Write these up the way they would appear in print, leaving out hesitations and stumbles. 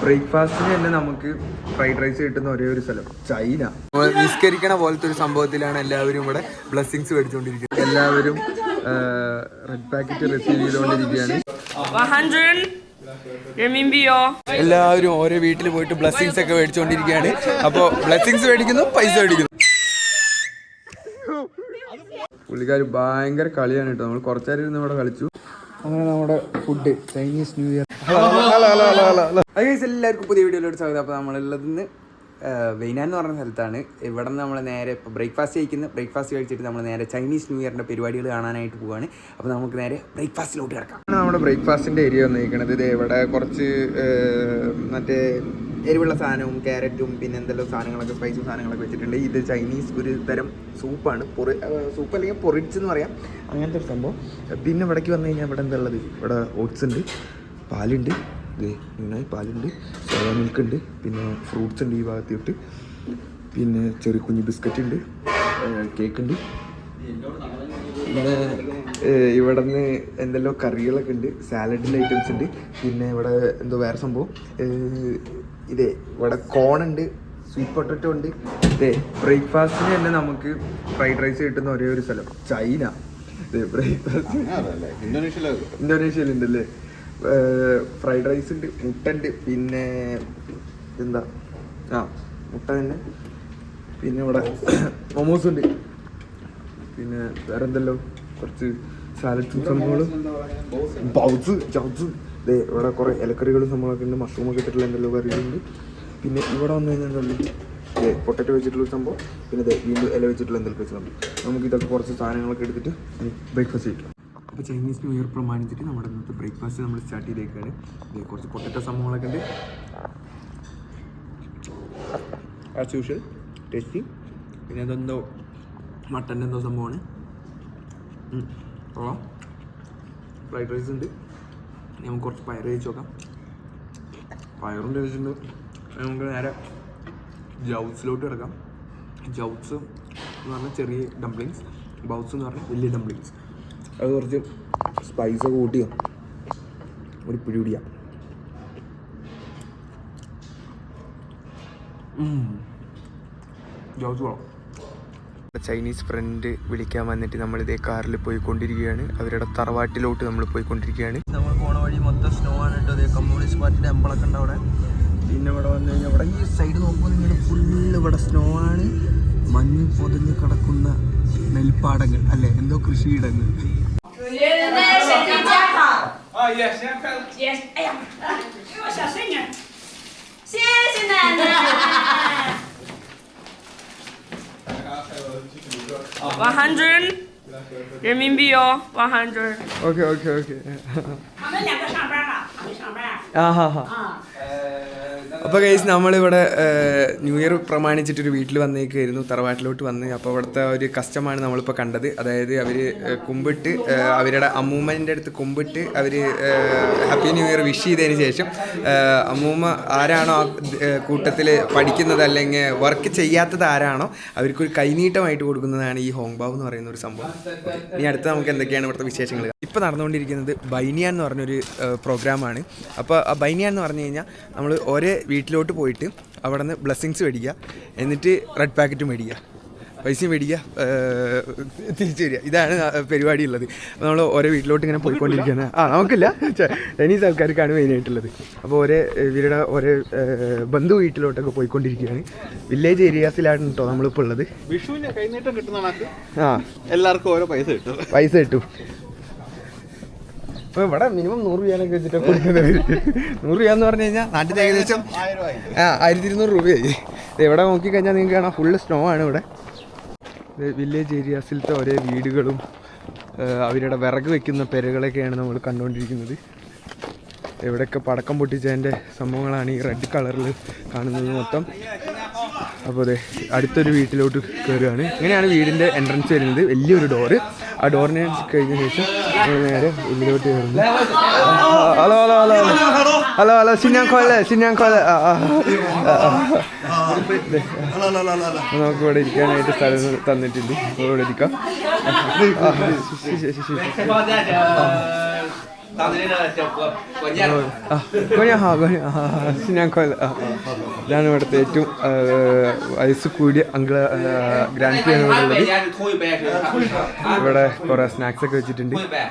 ബ്രേക്ക്ഫാസ്റ്റിന് തന്നെ നമുക്ക് ഫ്രൈഡ് റൈസ് കിട്ടുന്ന ഒരേ ഒരു സ്ഥലം ചൈന. നിസ്കരിക്കണ പോലത്തെ ഒരു സംഭവത്തിലാണ് എല്ലാവരും ഇവിടെ ബ്ലെസ്സിങ്സ് മേടിച്ചുകൊണ്ടിരിക്കുന്നത്. എല്ലാവരും റെഡ് പാക്കറ്റ് റിസീവ് ചെയ്തുകൊണ്ടിരിക്കുകയാണ്. എല്ലാവരും ഓരോ വീട്ടിൽ പോയിട്ട് ബ്ലെസ്സിങ്സ് ഒക്കെ മേടിച്ചുകൊണ്ടിരിക്കുകയാണ്. അപ്പോൾ ബ്ലെസ്സിങ്സ് മേടിക്കുന്നു, പൈസ മേടിക്കുന്നു. പുള്ളിക്കാർ ഭയങ്കര കളിയാണ് കേട്ടോ. നമ്മൾ കുറച്ചേരം ഇരുന്ന് ഇവിടെ കളിച്ചു. അങ്ങനെ നമ്മുടെ ഫുഡ് ചൈനീസ് ന്യൂ ഇയർ. എല്ലാവർക്കും പുതിയ വീഡിയോയിലോട്ട് സ്വാഗതം. അപ്പോൾ നമ്മളുള്ളതിന്ന് വെയ്നാൻ എന്ന് പറഞ്ഞ സ്ഥലത്താണ്. ഇവിടെ നിന്ന് നമ്മൾ നേരെ ഇപ്പോൾ ബ്രേക്ക്ഫാസ്റ്റ് കഴിക്കുന്നത്. ബ്രേക്ക്ഫാസ്റ്റ് കഴിച്ചിട്ട് നമ്മൾ നേരെ ചൈനീസ് ന്യൂ ഇയറിൻ്റെ പരിപാടികൾ കാണാനായിട്ട് പോവുകയാണ്. അപ്പോൾ നമുക്ക് നേരെ ബ്രേക്ക്ഫാസ്റ്റിലോട്ട് കിടക്കാം. നമ്മുടെ ബ്രേക്ക്ഫാസ്റ്റിൻ്റെ ഏരിയ വന്നിരിക്കുന്നത് ഇത് ഇവിടെ കുറച്ച് മറ്റേ എരിവുള്ള സാധനവും ക്യാരറ്റും പിന്നെ എന്തെല്ലാം സാധനങ്ങളൊക്കെ സ്പൈസും സാധനങ്ങളൊക്കെ വെച്ചിട്ടുണ്ട്. ഇത് ചൈനീസ് ഒരു തരം സൂപ്പാണ്. സൂപ്പ് അല്ലെങ്കിൽ പൊറിച്ച് എന്ന് പറയാം, അങ്ങനത്തെ ഒരു സംഭവം. പിന്നെ ഇവിടേക്ക് വന്നു കഴിഞ്ഞാൽ ഇവിടെ എന്താ ഉള്ളത്? ഇവിടെ ഓട്സ് ഉണ്ട്, പാലുണ്ട്, ഇങ്ങനെ പാലുണ്ട്, സോയ മിൽക്ക് ഉണ്ട്, പിന്നെ ഫ്രൂട്ട്സ് ഉണ്ട് ഈ ഭാഗത്തോട്ട്, പിന്നെ ചെറിയ കുഞ്ഞ് ബിസ്ക്കറ്റ് ഉണ്ട്, കേക്ക് ഉണ്ട്. പിന്നെ ഇവിടെ നിന്ന് എന്തെല്ലോ കറികളൊക്കെ ഉണ്ട്, സാലഡിൻ്റെ ഐറ്റംസ് ഉണ്ട്. പിന്നെ ഇവിടെ എന്തോ വേറെ സംഭവം ഇതേ ഇവിടെ കോണുണ്ട്, സ്വീറ്റ് പൊട്ടറ്റോ ഉണ്ട്. ഇതേ ബ്രേക്ക്ഫാസ്റ്റിന് തന്നെ നമുക്ക് ഫ്രൈഡ് റൈസ് കിട്ടുന്ന ഒരേ ഒരു സ്ഥലം ചൈന. ബ്രേക്ക്ഫാസ്റ്റ് ഇന്തോനേഷ്യയിലുണ്ടല്ലേ. ഫ്രൈഡ് റൈസ് ഉണ്ട്, മുട്ട ഉണ്ട്, പിന്നെ എന്താ മുട്ട തന്നെ. പിന്നെ ഇവിടെ മൊമോസ് ഉണ്ട്, പിന്നെ വേറെ എന്തല്ലോ കുറച്ച് സാലഡ്സും സംഭവങ്ങളും, ബൗസ്. ഇവിടെ കുറേ ഇലക്കറികളും സംഭവങ്ങളൊക്കെ ഉണ്ട്, മഷ്റൂമൊക്കെ ഇട്ടിട്ടുള്ള എന്തെല്ലോ കറികളുണ്ട്. പിന്നെ ഇവിടെ വന്നു കഴിഞ്ഞാൽ എന്താ പൊട്ടറ്റോ വെച്ചിട്ടുള്ള സംഭവം, പിന്നെ വീണ്ടും ഇല വെച്ചിട്ടുള്ള എന്തെങ്കിലും വെച്ചിട്ടുണ്ട്. നമുക്ക് ഇതൊക്കെ കുറച്ച് സാധനങ്ങളൊക്കെ എടുത്തിട്ട് ബ്രേക്ക്ഫാസ്റ്റ് കിട്ടും. അപ്പോൾ ചൈനീസ് ന്യൂ ഇയർ പ്രമാണിച്ചിട്ട് നമ്മുടെ ഇന്നത്തെ ബ്രേക്ക്ഫാസ്റ്റ് നമ്മൾ സ്റ്റാർട്ട് ചെയ്തേക്കാണ്. കുറച്ച് പൊട്ടറ്റോ സംഭവങ്ങളൊക്കെ ഉണ്ട്, ആസ് യൂഷ്വൽ ടേസ്റ്റി. പിന്നെ അതെന്തോ മട്ടൻ്റെ എന്തോ സംഭവമാണ്. ഫ്രൈഡ് റൈസ് ഉണ്ട്. നമുക്ക് കുറച്ച് പയർ കഴിച്ച് നോക്കാം. പയറുണ്ട് കഴിച്ചിട്ടുണ്ട്. നമുക്ക് നേരെ ജൗസിലോട്ട് കിടക്കാം. ജൗസ് എന്ന് പറഞ്ഞാൽ ചെറിയ ഡംപ്ലിങ്സ്, ബൗസ് എന്ന് പറഞ്ഞാൽ വലിയ ഡംപ്ലിങ്സ്. അത് കുറച്ച് സ്പൈസൊക്കെ കൂട്ടിയോ ഒരു പിടി പിടിയാം. ജൗസ് വേണം. ചൈനീസ് ഫ്രണ്ട് വിളിക്കാൻ വന്നിട്ട് നമ്മളിതേ കാറിൽ പോയിക്കൊണ്ടിരിക്കുകയാണ്. അവരുടെ തറവാട്ടിലോട്ട് നമ്മൾ പോയിക്കൊണ്ടിരിക്കുകയാണ്. നമ്മൾ പോണ വഴി മൊത്തം സ്നോ ആണ് കേട്ടോ. അതേ കമ്മ്യൂണിസ്റ്റ് പാർട്ടിയുടെ അമ്പളൊക്കെ ഉണ്ട് അവിടെ. പിന്നെ ഇവിടെ വന്നു കഴിഞ്ഞാൽ ഇവിടെ ഈ സൈഡ് നോക്കുമ്പോൾ നിങ്ങൾ ഫുള്ള് ഇവിടെ സ്നോ ആണ്. മഞ്ഞ് പൊതിഞ്ഞ് കിടക്കുന്ന നെൽപ്പാടങ്ങൾ അല്ലേ, എന്തോ കൃഷിയിടങ്ങൾ. അപ്പോൾ ഗൈസ് നമ്മളിവിടെ ന്യൂ ഇയർ പ്രമാണിച്ചിട്ടൊരു വീട്ടിൽ വന്നേക്കായിരുന്നു, തറവാട്ടിലോട്ട് വന്ന്. അപ്പോൾ അവിടുത്തെ ഒരു കസ്റ്റമാണ് നമ്മളിപ്പോൾ കണ്ടത്. അതായത് അവർ കുമ്പിട്ട് അവരുടെ അമ്മൂമ്മൻ്റെ അടുത്ത് കുമ്പിട്ട് അവർ ഹാപ്പി ന്യൂ ഇയർ വിഷ് ചെയ്തതിന് ശേഷം അമ്മൂമ്മ ആരാണോ ആ കൂട്ടത്തിൽ പഠിക്കുന്നത് അല്ലെങ്കിൽ വർക്ക് ചെയ്യാത്തത് ആരാണോ അവർക്കൊരു കൈനീട്ടമായിട്ട് കൊടുക്കുന്നതാണ് ഈ ഹോങ്ബാവ് എന്ന് പറയുന്ന ഒരു സംഭവം. ഇനി അടുത്ത നമുക്ക് എന്തൊക്കെയാണ് ഇവിടുത്തെ വിശേഷങ്ങൾ. ഇപ്പോൾ നടന്നുകൊണ്ടിരിക്കുന്നത് ബൈനിയാൻ എന്ന് പറഞ്ഞൊരു പ്രോഗ്രാമാണ്. അപ്പോൾ ആ ബൈനിയാൻ എന്ന് പറഞ്ഞു കഴിഞ്ഞാൽ നമ്മൾ ഓരോ വീട്ടിലോട്ട് പോയിട്ട് അവിടെ നിന്ന് ബ്ലെസ്സിങ്സ് മേടിക്കുക, എന്നിട്ട് റെഡ് പാക്കറ്റ് മേടിക്കുക, പൈസയും മേടിക്കുക, തിരിച്ചു വരിക. ഇതാണ് പരിപാടി ഉള്ളത്. അപ്പോൾ നമ്മൾ ഓരോ വീട്ടിലോട്ട് ഇങ്ങനെ പോയിക്കൊണ്ടിരിക്കുകയാണ്. നമുക്കില്ല, ചൈനീസ് ആൾക്കാർക്കാണ് മെയിനായിട്ടുള്ളത്. അപ്പോൾ ഇവരുടെ ഓരോ ബന്ധു വീട്ടിലോട്ടൊക്കെ പോയിക്കൊണ്ടിരിക്കുകയാണ്. വില്ലേജ് ഏരിയാസിലാണ് കേട്ടോ നമ്മളിപ്പോൾ ഉള്ളത്. വിഷുവിന് കൈനീട്ടം കിട്ടുന്ന എല്ലാവർക്കും ഓരോ പൈസ കിട്ടും. അപ്പോൾ ഇവിടെ മിനിമം 100 രൂപയൊക്കെ വെച്ചിട്ട് കൊടുക്കുന്നത്. 100 രൂപ എന്ന് പറഞ്ഞു കഴിഞ്ഞാൽ നാട്ടിൽ ഏകദേശം 1200 രൂപയായി. ഇവിടെ നോക്കിക്കഴിഞ്ഞാൽ നിങ്ങൾക്ക് കാണാം ഫുള്ള് സ്നോ ആണ് ഇവിടെ. വില്ലേജ് ഏരിയാസിലത്തെ ഓരോ വീടുകളും അവരുടെ വിറക് വെക്കുന്ന പെരകളൊക്കെയാണ് നമ്മൾ കണ്ടുകൊണ്ടിരിക്കുന്നത്. ഇവിടെയൊക്കെ പടക്കം പൊട്ടിച്ചതിൻ്റെ സംഭവങ്ങളാണ് ഈ റെഡ് കളറിൽ കാണുന്നത് മൊത്തം. അപ്പോൾ അതെ അടുത്തൊരു വീട്ടിലോട്ട് കയറുകയാണ്. ഇങ്ങനെയാണ് വീടിൻ്റെ എൻട്രൻസ് വരുന്നത്, വലിയൊരു ഡോറ്. ആ ഡോറിനെ കഴിഞ്ഞ ശേഷം നേരെ ഉള്ളിലോട്ട് കയറുന്നു. Hello hello hello hello hello സിഞ്ഞാങ്കോല. നമുക്ക് ഇവിടെ ഇരിക്കാനായിട്ട് സ്ഥലം തന്നിട്ടുണ്ട്. ഇവിടെ ഇരിക്കാം. ഇതാണ് ഇവിടുത്തെ ഏറ്റവും വയസ്സ് കൂടിയ അങ്കിള് ഗ്രാൻഡ് ഉള്ളത്. ഇവിടെ കുറെ സ്നാക്സ് ഒക്കെ വെച്ചിട്ടുണ്ട്. ഇവിടെ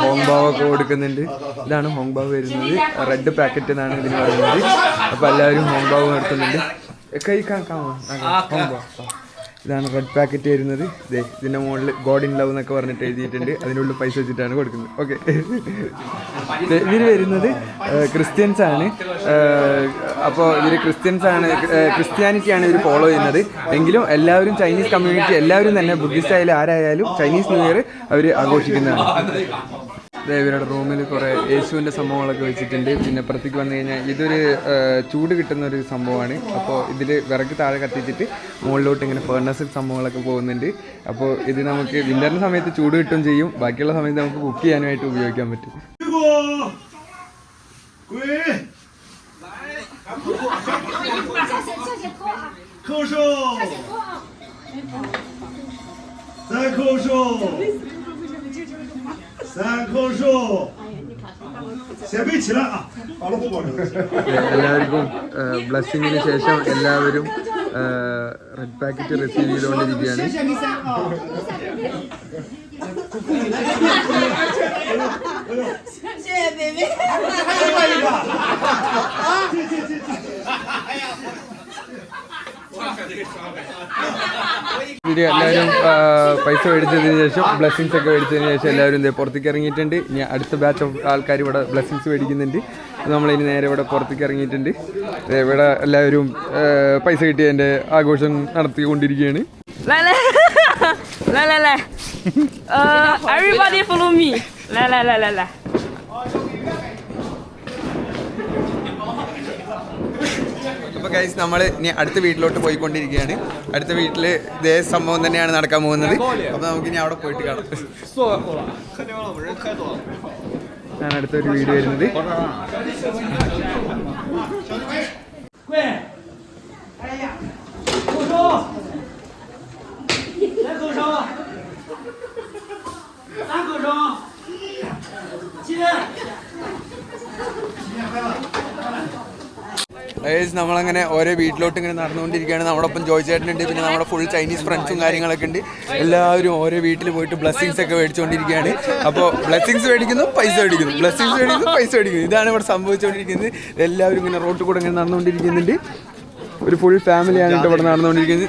ഹോങ്ബാവ് ഒക്കെ കൊടുക്കുന്നുണ്ട്. ഇതാണ് ഹോങ്ബാവ് വരുന്നത്. റെഡ് പാക്കറ്റ് എന്നാണ് ഇതിന് പറയുന്നത്. അപ്പൊ എല്ലാവരും ഹോങ്ബാവ് നടത്തുന്നുണ്ട്. ഇതാണ് റെഡ് പാക്കറ്റ് വരുന്നത്. ഇതിന്റെ മുകളിൽ ഗോഡ് ഇൻ ലവ് എന്നൊക്കെ പറഞ്ഞിട്ട് എഴുതിയിട്ടുണ്ട്. അതിനുള്ളിൽ പൈസ വെച്ചിട്ടാണ് കൊടുക്കുന്നത്. ഓക്കെ, ഇതിന് വരുന്നത് ക്രിസ്ത്യൻസ് ആണ്. അപ്പോൾ ഇവർ ക്രിസ്ത്യാനിറ്റിയാണ് ഇവർ ഫോളോ ചെയ്യുന്നത്. എങ്കിലും എല്ലാവരും ചൈനീസ് കമ്മ്യൂണിറ്റി എല്ലാവരും തന്നെ ബുദ്ധിസ്റ്റ് ആയാലും ആരായാലും ചൈനീസ് ന്യൂ ഇയർ അവർ ആഘോഷിക്കുന്നതാണ്. ഇവരുടെ റൂമിൽ കുറേ യേശുവിൻ്റെ സംഭവങ്ങളൊക്കെ വെച്ചിട്ടുണ്ട്. പിന്നെ പുറത്തേക്ക് വന്നു കഴിഞ്ഞാൽ ഇതൊരു ചൂട് കിട്ടുന്ന ഒരു സംഭവമാണ്. അപ്പോൾ ഇതിൽ വിറക് താഴെ കത്തിച്ചിട്ട് മുകളിലോട്ട് ഇങ്ങനെ ഫേർണസ് സംഭവങ്ങളൊക്കെ പോകുന്നുണ്ട്. അപ്പോൾ ഇത് നമുക്ക് വിൻ്ററിൻ്റെ സമയത്ത് ചൂട് കിട്ടുകയും ചെയ്യും. ബാക്കിയുള്ള സമയത്ത് നമുക്ക് കുക്ക് ചെയ്യാനായിട്ട് ഉപയോഗിക്കാൻ പറ്റും. എല്ലാവർക്കും ബ്ലസ്സിങ്ങിന് ശേഷം എല്ലാവരും റെഡ് പാക്കറ്റ് റിസീവ് ചെയ്തുകൊണ്ടിരിക്കുകയാണ്. എല്ലാവരും പൈസ മേടിച്ചതിന് ശേഷം ബ്ലെസ്സിങ്സ് ഒക്കെ മേടിച്ചതിന് ശേഷം എല്ലാവരും പുറത്തേക്ക് ഇറങ്ങിയിട്ടുണ്ട്. ഇനി അടുത്ത ബാച്ച് ഓഫ് ആൾക്കാർ ഇവിടെ ബ്ലെസ്സിങ്സ് മേടിക്കുന്നുണ്ട്. നമ്മളിനി നേരെ ഇവിടെ പുറത്തേക്ക് ഇറങ്ങിയിട്ടുണ്ട്. ഇവിടെ എല്ലാവരും പൈസ കിട്ടിയതിൻ്റെ ആഘോഷം നടത്തിക്കൊണ്ടിരിക്കുകയാണ്. Everybody follow me. അപ്പോൾ ഗൈസ് നമ്മൾ ഇനി അടുത്ത വീട്ടിലോട്ട് പോയിക്കൊണ്ടിരിക്കുകയാണ്. അടുത്ത വീട്ടിൽ ഇതേ സംഭവം തന്നെയാണ് നടക്കാൻ പോകുന്നത്. അപ്പോൾ നമുക്കിനി അവിടെ പോയിട്ട് കാണാം. ഞാൻ അടുത്തൊരു വീഡിയോ വരുന്നത്. നമ്മളങ്ങനെ ഓരോ വീട്ടിലോട്ട് ഇങ്ങനെ നടന്നുകൊണ്ടിരിക്കുകയാണ്. നമ്മളൊപ്പം ജോയ് ചേട്ടനുണ്ട്. പിന്നെ നമ്മുടെ ഫുൾ ചൈനീസ് ഫ്രണ്ട്സും കാര്യങ്ങളൊക്കെ ഉണ്ട്. എല്ലാവരും ഓരോ വീട്ടിൽ പോയിട്ട് ബ്ലെസ്സിങ്സ് ഒക്കെ മേടിച്ചുകൊണ്ടിരിക്കുകയാണ്. അപ്പോൾ ബ്ലെസ്സിങ്സ് മേടിക്കുന്നു, പൈസ മേടിക്കുന്നു, ബ്ലെസ്സിങ്സ് മേടിക്കുന്നു, പൈസ മേടിക്കുന്നു. ഇതാണ് ഇവിടെ സംഭവിച്ചുകൊണ്ടിരിക്കുന്നത്. എല്ലാവരും ഇങ്ങനെ റോട്ടിൽ കൂടെ ഇങ്ങനെ നടന്നുകൊണ്ടിരിക്കുന്നുണ്ട്. ഒരു ഫുൾ ഫാമിലിയാണ് ഇവിടെ നടന്നുകൊണ്ടിരിക്കുന്നത്.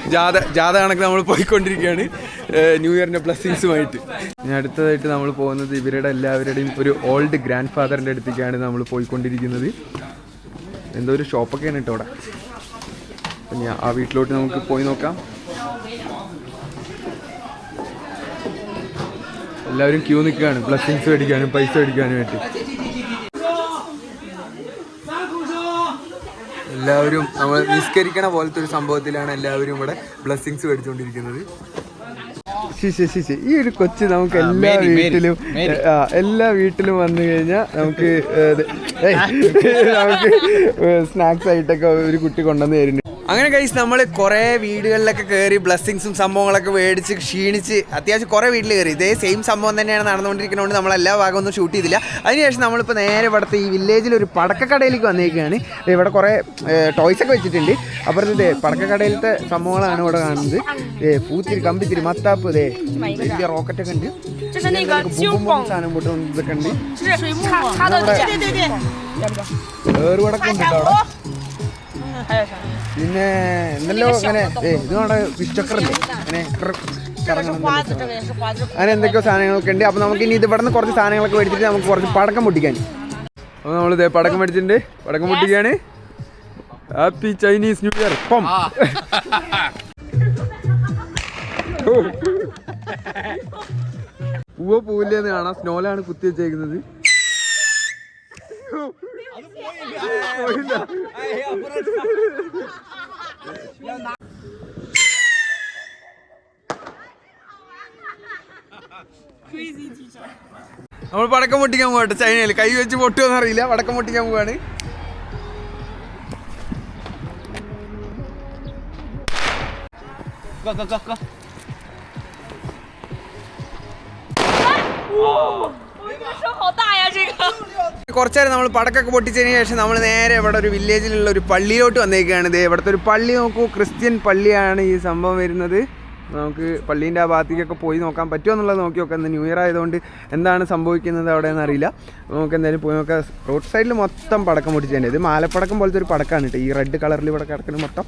ജാഥ കണക്ക് നമ്മൾ പോയിക്കൊണ്ടിരിക്കുകയാണ് ന്യൂ ഇയറിൻ്റെ ബ്ലെസ്സിങ്സുമായിട്ട്. ഇനി അടുത്തതായിട്ട് നമ്മൾ പോകുന്നത് ഇവരുടെ എല്ലാവരുടെയും ഒരു ഓൾഡ് ഗ്രാൻഡ് ഫാദറിൻ്റെ അടുത്തേക്കാണ് നമ്മൾ പോയിക്കൊണ്ടിരിക്കുന്നത്. എന്തോ ഒരു ഷോപ്പൊക്കെയാണ് കേട്ടോ അവിടെ. അപ്പം ഞാൻ ആ വീട്ടിലോട്ട് നമുക്ക് പോയി നോക്കാം. എല്ലാവരും ക്യൂ നിൽക്കുകയാണ് ബ്ലെസ്സിങ്സ് മേടിക്കാനും പൈസ മേടിക്കാനും ആയിട്ട്. എല്ലാവരും നമ്മൾ നിസ്കരിക്കണ പോലത്തെ ഒരു സംഭവത്തിലാണ് എല്ലാവരും ഇവിടെ ബ്ലെസ്സിങ്സ് മേടിച്ചുകൊണ്ടിരിക്കുന്നത്. ഈ ഒരു കൊച്ച് നമുക്ക് എല്ലാ വീട്ടിലും വന്നു കഴിഞ്ഞാൽ നമുക്ക് സ്നാക്സ് ആയിട്ടൊക്കെ ഒരു കുട്ടി കൊണ്ടുവന്ന് തരുന്നുണ്ട്. അങ്ങനെ ഗൈസ് നമ്മൾ കുറേ വീടുകളിലൊക്കെ കയറി ബ്ലെസ്സിങ്സും സംഭവങ്ങളൊക്കെ മേടിച്ച് ക്ഷീണിച്ച് അത്യാവശ്യം കുറേ വീട്ടിൽ കയറി. ഇതേ സെയിം സംഭവം തന്നെയാണ് നടന്നുകൊണ്ടിരിക്കുന്നതുകൊണ്ട് നമ്മൾ എല്ലാ ഭാഗമൊന്നും ഷൂട്ട് ചെയ്തില്ല. അതിനുശേഷം നമ്മളിപ്പോൾ നേരെ ഇവിടുത്തെ ഈ വില്ലേജിലൊരു പടക്കക്കടയിലേക്ക് വന്നേക്കുകയാണ്. ഇവിടെ കുറേ ടോയ്സൊക്കെ വെച്ചിട്ടുണ്ട്. അപ്പുറത്തെ പടക്കക്കടയിലത്തെ സംഭവങ്ങളാണ് ഇവിടെ കാണുന്നത്. പൂത്തിരി, കമ്പിത്തിരി, മത്താപ്പ്, വലിയ റോക്കറ്റൊക്കെ ഉണ്ട്. സാധനം ഇതൊക്കെ ഉണ്ട്. ഏറുപടക്കം ഉണ്ട് അവിടെ. പിന്നെ എന്തെല്ലോ ഇങ്ങനെ ഇതുകൊണ്ട് പിച്ചക്കറില്ലേ അങ്ങനെ അങ്ങനെ എന്തൊക്കെയോ സാധനങ്ങളൊക്കെ ഉണ്ട്. അപ്പോൾ നമുക്ക് ഇനി ഇത് ഇവിടെ നിന്ന് കുറച്ച് സാധനങ്ങളൊക്കെ മേടിച്ചിട്ട് നമുക്ക് കുറച്ച് പടക്കം പൊട്ടിക്കാൻ. അപ്പോൾ നമ്മളിത് പടക്കം മേടിച്ചിട്ടുണ്ട്. പടക്കം പൊട്ടിക്കുകയാണ്. Happy Chinese new year. ഇപ്പം പൂവില്ലെന്ന് കാണാം. സ്നോലാണ് കുത്തി വെച്ചേക്കുന്നത്. നമ്മൾ പടക്കം പൊട്ടിക്കാൻ പോകട്ടെ. ചൈനയിൽ കൈ വെച്ച് പൊട്ടുമെന്ന് അറിയില്ല. പടക്കം പൊട്ടിക്കാൻ പോവാണ്. കുറച്ചേരം നമ്മൾ പടക്കൊക്കെ പൊട്ടിച്ചതിന് ശേഷം നമ്മൾ നേരെ ഇവിടെ ഒരു വില്ലേജിലുള്ള ഒരു പള്ളിയിലോട്ട് വന്നേക്കുകയാണ്. ഇത് ഇവിടുത്തെ ഒരു പള്ളി നോക്കൂ, ക്രിസ്ത്യൻ പള്ളിയാണ് ഈ സംഭവം വരുന്നത്. നമുക്ക് പള്ളീൻ്റെ ആ ഭാഗത്തേക്കൊക്കെ പോയി നോക്കാൻ പറ്റുമോ എന്നുള്ളത് നോക്കി നോക്കാം. ഇന്ന് ന്യൂ ഇയർ ആയതുകൊണ്ട് എന്താണ് സംഭവിക്കുന്നത് അവിടെ എന്നറിയില്ല. നമുക്ക് എന്തായാലും പോയി നോക്കാം. റോഡ് സൈഡിൽ മൊത്തം പടക്കം പൊട്ടിച്ചതിൻ്റെ ഇത് മാലപ്പടക്കം പോലത്തെ ഒരു പടക്കമാണ് കേട്ടോ, ഈ റെഡ് കളറിൽ ഇവിടെ കിടക്കുന്നത് മൊത്തം.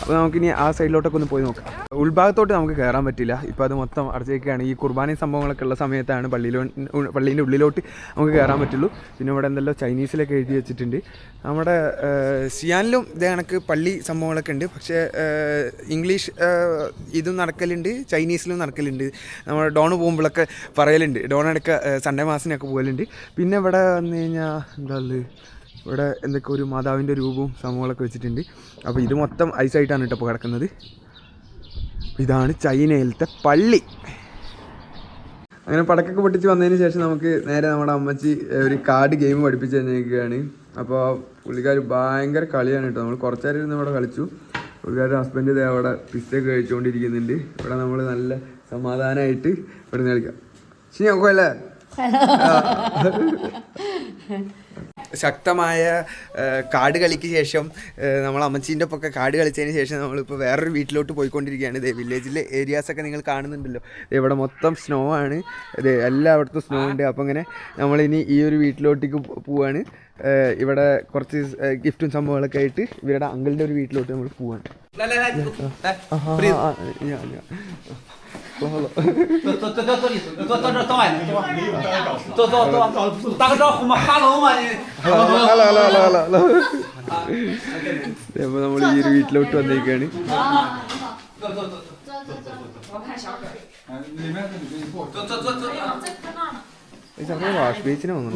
അപ്പോൾ നമുക്കിനി ആ സൈഡിലോട്ടൊക്കെ ഒന്ന് പോയി നോക്കാം. ഉൾഭാഗത്തോട്ട് നമുക്ക് കയറാൻ പറ്റില്ല, ഇപ്പോൾ അത് മൊത്തം അടച്ചേക്കാണ്. ഈ കുർബാനയും സംഭവങ്ങളൊക്കെ ഉള്ള സമയത്താണ് പള്ളീൻ്റെ ഉള്ളിലോട്ട് നമുക്ക് കയറാൻ പറ്റുള്ളൂ. പിന്നെ ഇവിടെ എന്തെല്ലോ ചൈനീസിലൊക്കെ എഴുതി വെച്ചിട്ടുണ്ട്. നമ്മുടെ സിയാനിലും ഇതേ കണക്ക് പള്ളി സംഭവങ്ങളൊക്കെ ഉണ്ട്, പക്ഷേ ഇംഗ്ലീഷ് ഇതും നടക്കലുണ്ട്, ചൈനീസിലും നടക്കലുണ്ട്. നമ്മൾ ഡോണ് പോകുമ്പോഴൊക്കെ പറയലുണ്ട്. ഡോണടക്ക സൺഡേ മാസിനൊക്കെ പോകലുണ്ട്. പിന്നെ ഇവിടെ വന്നു കഴിഞ്ഞാൽ എന്താ ഉള്ളത്, ഇവിടെ എന്തൊക്കെ ഒരു മാതാവിൻ്റെ രൂപവും സംഭവങ്ങളൊക്കെ വെച്ചിട്ടുണ്ട്. അപ്പോൾ ഇത് മൊത്തം ഐസായിട്ടാണ് കേട്ടോ ഇപ്പോൾ കിടക്കുന്നത്. ഇതാണ് ചൈനയിലത്തെ പള്ളി. അങ്ങനെ പടക്കൊക്കെ പൊട്ടിച്ച് വന്നതിന് ശേഷം നമുക്ക് നേരെ നമ്മുടെ അമ്മച്ചി ഒരു കാർഡ് ഗെയിം പഠിപ്പിച്ച് തന്നിരിക്കുകയാണ്. അപ്പോൾ പുള്ളിക്കാർ ഭയങ്കര കളിയാണ് കേട്ടോ. നമ്മൾ കുറച്ച് നേരം ഇരുന്ന് ഇവിടെ കളിച്ചു. പുള്ളിക്കാരുടെ ഹസ്ബൻഡ് ഇതേ അവിടെ പിസ്സയൊക്കെ കഴിച്ചുകൊണ്ടിരിക്കുന്നുണ്ട്. ഇവിടെ നമ്മൾ നല്ല സമാധാനമായിട്ട് ഇവിടെ നിന്ന് കളിക്കാം. ശരി നോക്കുമല്ലേ? ശക്തമായ കാർഡ് കളിക്ക് ശേഷം നമ്മൾ അമ്മച്ചീൻ്റെ ഒപ്പൊക്കെ കാർഡ് കളിച്ചതിന് ശേഷം നമ്മളിപ്പോൾ വേറൊരു വീട്ടിലോട്ട് പോയിക്കൊണ്ടിരിക്കുകയാണ്. ഇതേ വില്ലേജിലെ ഏരിയാസൊക്കെ നിങ്ങൾ കാണുന്നുണ്ടല്ലോ, ഇവിടെ മൊത്തം സ്നോ ആണ്. അതെ, എല്ലായിടത്തും സ്നോ ഉണ്ട്. അപ്പോൾ ഇങ്ങനെ നമ്മളിനി ഈ ഒരു വീട്ടിലോട്ടേക്ക് പോവാണ്. ഇവിടെ കുറച്ച് ഗിഫ്റ്റും സംഭവങ്ങളൊക്കെ ആയിട്ട് ഇവരുടെ അങ്കിളിൻ്റെ ഒരു വീട്ടിലോട്ട് നമ്മൾ പോവാണ്. അപ്പോൾ നമ്മൾ ഈ ഒരു വീട്ടിലോട്ട് വന്നേക്കാണ്. വാഷ് ബേസിന് വന്നു.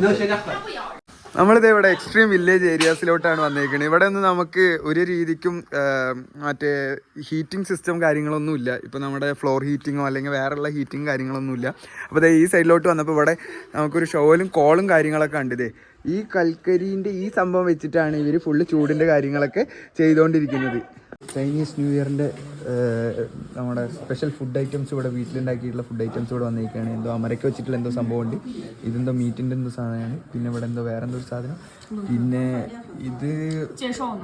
നമ്മളിത് ഇവിടെ എക്സ്ട്രീം വില്ലേജ് ഏരിയാസിലോട്ടാണ് വന്നേക്കുന്നത്. ഇവിടെ നിന്ന് നമുക്ക് ഒരു രീതിക്കും മറ്റേ ഹീറ്റിംഗ് സിസ്റ്റം കാര്യങ്ങളൊന്നുമില്ല. ഇപ്പോൾ നമ്മുടെ ഫ്ലോർ ഹീറ്റിങ്ങോ അല്ലെങ്കിൽ വേറെയുള്ള ഹീറ്റിംഗ് കാര്യങ്ങളൊന്നുമില്ല. അപ്പോൾ ഈ സൈഡിലോട്ട് വന്നപ്പോൾ ഇവിടെ നമുക്കൊരു ഷോയിലും കോളും കാര്യങ്ങളൊക്കെ ഉണ്ട്. ഇതേ ഈ കൽക്കരിൻ്റെ ഈ സംഭവം വെച്ചിട്ടാണ് ഇവർ ഫുള്ള് ചൂടിൻ്റെ കാര്യങ്ങളൊക്കെ ചെയ്തുകൊണ്ടിരിക്കുന്നത്. ചൈനീസ് ന്യൂ ഇയറിൻ്റെ നമ്മുടെ സ്പെഷ്യൽ ഫുഡ് ഐറ്റംസ് ഇവിടെ വീട്ടിലുണ്ടാക്കിയിട്ടുള്ള ഫുഡ് ഐറ്റംസ് ഇവിടെ വന്നിരിക്കുകയാണ്. എന്തോ അമരയ്ക്ക് വെച്ചിട്ടുള്ള എന്തോ സംഭവമുണ്ട്. ഇതെന്തോ മീറ്റിൻ്റെ എന്തോ സാധനമാണ്. പിന്നെ ഇവിടെ എന്തോ വേറെ എന്തോ ഒരു സാധനം. പിന്നെ ഇത്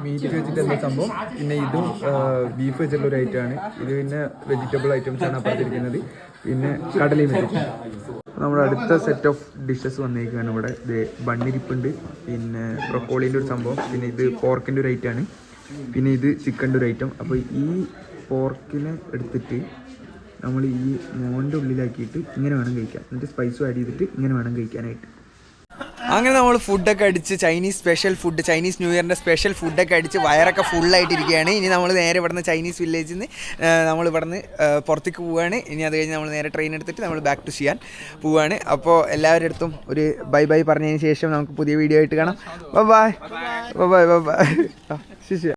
മീറ്റ് വെച്ചിട്ട് എന്തോ സംഭവം. പിന്നെ ഇതും ബീഫ് വെച്ചിട്ടുള്ള ഒരു ഐറ്റമാണ്. ഇത് പിന്നെ വെജിറ്റബിൾ ഐറ്റംസ് ആണ് അപ്പുറത്തിരിക്കുന്നത്. പിന്നെ കടലയും വെച്ചിട്ട് നമ്മുടെ അടുത്ത സെറ്റ് ഓഫ് ഡിഷസ് വന്നിരിക്കുകയാണ്. ഇവിടെ ഇത് ബണ്ണിരിപ്പുണ്ട്, പിന്നെ ബ്രൊക്കോളീൻ്റെ ഒരു സംഭവം, പിന്നെ ഇത് പോർക്കിൻ്റെ ഒരു ഐറ്റമാണ്, പിന്നെ ഇത് ചിക്കൻ്റെ ഒരു ഐറ്റം. അപ്പോൾ ഈ പോർക്കിനെ എടുത്തിട്ട് നമ്മൾ ഈ മോൻ്റെ ഉള്ളിലാക്കിയിട്ട് ഇങ്ങനെ വേണം കഴിക്കാൻ. എന്നിട്ട് സ്പൈസും ആഡ് ചെയ്തിട്ട് ഇങ്ങനെ വേണം കഴിക്കാനായിട്ട്. അങ്ങനെ നമ്മൾ ഫുഡൊക്കെ അടിച്ച് Chinese special food, Chinese new ഇയറിൻ്റെ സ്പെഷ്യൽ ഫുഡൊക്കെ അടിച്ച് വയറൊക്കെ ഫുള്ളായിട്ടിരിക്കുകയാണ്. ഇനി നമ്മൾ നേരെ ഇവിടുന്ന് ചൈനീസ് വില്ലേജിൽ നിന്ന് നമ്മൾ ഇവിടുന്ന് പുറത്തേക്ക് പോവുകയാണ്. ഇനി അത് കഴിഞ്ഞ് നമ്മൾ നേരെ ട്രെയിൻ എടുത്തിട്ട് നമ്മൾ ബാക്ക് ടു ഷിയാൻ പോവുകയാണ്. അപ്പോൾ എല്ലാവരുടെ അടുത്തും ഒരു ബൈ ബൈ പറഞ്ഞതിന് ശേഷം നമുക്ക് പുതിയ വീഡിയോ ആയിട്ട് കാണാം. Bye bye bye bye bye. ശരി.